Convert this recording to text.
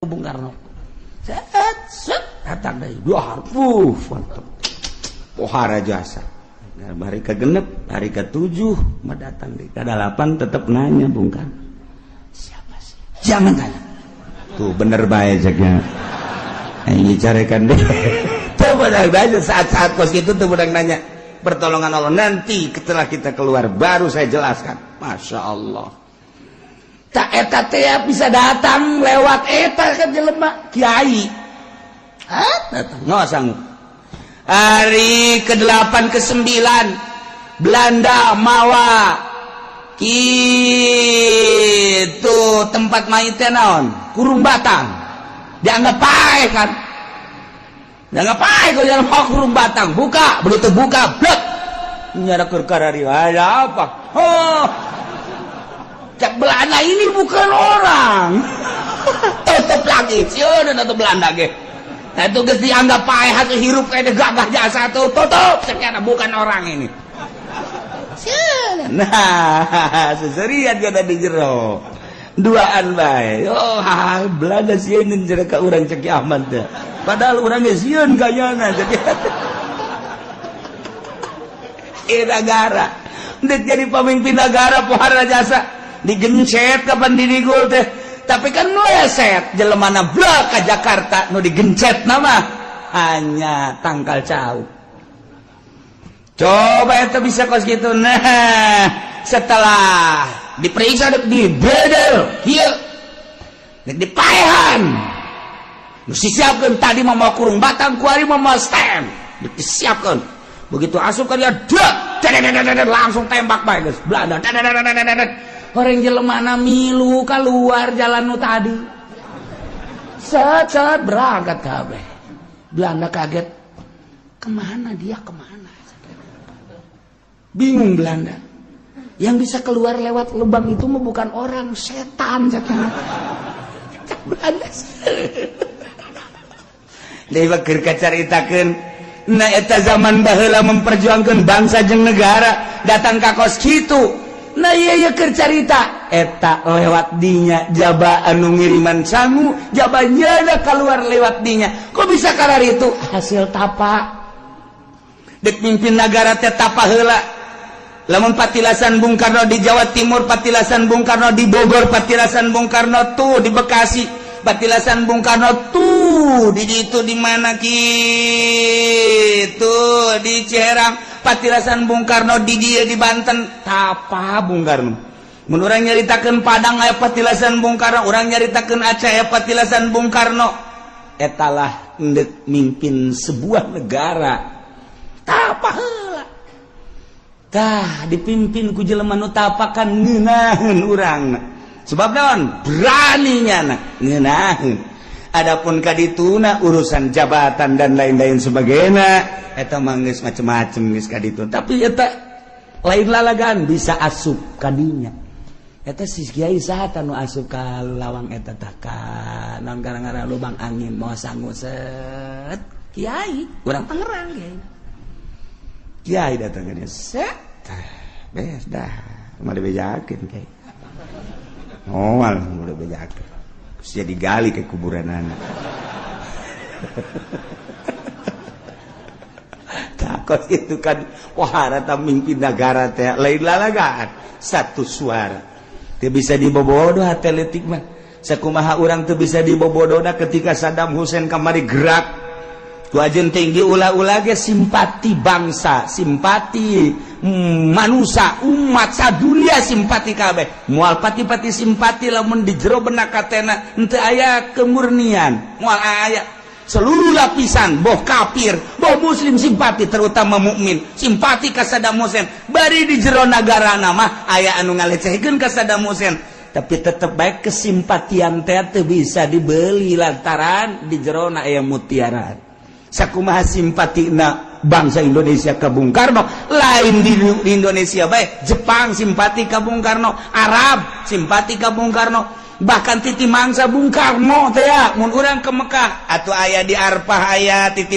Bung Karno. Datang dari dua mantap. Pohara jasa. Nah, hari ke-6, hari ke-7 mah datang deh. Ke-8 tetap nanya Bung Karno. Siapa sih? Jangan tanya. Tuh bener baik jaknya. Ini carikan deh. Tuh bener aja saat-saat kos itu tuh bener nanya. Pertolongan Allah nanti setelah kita keluar baru saya jelaskan. Masya Allah. Tak eta teh bisa datang lewat eta ke jelema kiai. Datang nggak sanggup. Hari ke-8 ke-9 Belanda mawa itu tempat maitnya naon Kurung Batang. Dianggap pae kan. Dianggap pae kalau jangan mau Kurung Batang. Buka, begitu buka, blok. Nyara kerkarari ada apa? Oh. Cak Belanda ini bukan orang. Tutup lagi, siapa tutup Belanda ge. Nah itu geus dianggap paeh atuh hirup kayak gagah jasa tuh tutup. Sekian bukan orang ini. Nah, seserian kada di jero. Duaan bae. Oh, Belanda sieun jero ka urang Ceki Ahmad teh. Padahal urang ge sieun gayana jadi. Negara. Ndet jadi pemimpin negara pohara jasa. Digencet kapan didigul teh tapi kan nu set jelemana blak ka Jakarta nu digencet nama hanya tangkal cau. Coba eta bisa kos gitu. Nah setelah diperiksa di bedel kieu dipaehan nu disiapkeun tadi mah mau Kurung Batang kuari mah mau stem disiapkeun begitu asup ka dia langsung tembak bae geus Belanda. Orang jelemana milu keluar jalan nu tadi. Set berangkat kabeh. Belanda kaget. Kemana dia kemana? Bingung Belanda. Yang bisa keluar lewat lubang itu mah bukan orang, setan. Belanda. Dewa keur kacaritakeun. Nah eta zaman baheula memperjuangkan bangsa jeung negara datang ka kos kitu. Nah iya keur carita eta lewat dinya jaba anu ngiriman sangu jabanya ada keluar lewat dinya kok bisa karar itu hasil tapa dek mimpin negara teh tapa heula lamun patilasan Bung Karno di Jawa Timur patilasan Bung Karno di Bogor patilasan Bung Karno tuh di Bekasi patilasan Bung Karno tuh di itu di mana kitu di Ciherang patilasan Bung Karno di dia di Banten tapa Bung Karno mun urang nyaritakeun Padang aya patilasan Bung Karno urang nyaritakeun Aceh aya patilasan Bung Karno etalah endek mimpin sebuah negara tapa heula tah dipimpin ku jelema nu tapakan ngeunaheun urang sebab naon beraninya ngeunaheun. Adapun kadituna urusan jabatan dan lain-lain sebagainya eta mah geus macem-macem geus kaditu tapi eta lain lalagan bisa asup kadinya eta si kiai saha nu asup ka lawang eta tah ka naon gara-gara lubang angin moal sangu set kiai urang Tangerang kiai datang ka dia set beres dah mah dibejakeun kiai moal udah bejakeun jadi gali ke kuburan anak. Takut itu kan wahara mimpin negara teh lain lalagaan satu suara. Teu bisa dibobodoh atletik mah. Sakumaha urang teu bisa dibobodohna ketika Saddam Hussein kamari gerak. Ku ajeun tinggi ulah-ulah ge simpati bangsa, simpati manusia, umat sadunia simpati kabeh. Moal pati-pati simpati lamun di jero benak katena henteu aya kemurnian. Moal aya seluruh lapisan, boh kafir, boh muslim simpati terutama mukmin. Simpati ka Saddam Hussein. Bari di jero nagarana mah aya anu ngalecehkeun ka Saddam Hussein. Tapi tetep baik kesimpatian teh teu bisa dibeli lantaran di jero na aya mutiara. Sakumaha simpatina bangsa Indonesia ka Bung Karno lain di Indonesia bae Jepang simpati ka Bung Karno Arab simpati ka Bung Karno bahkan titi mangsa Bung Karno teh ya mun urang ke Mekah atuh aya di Arfah aya titi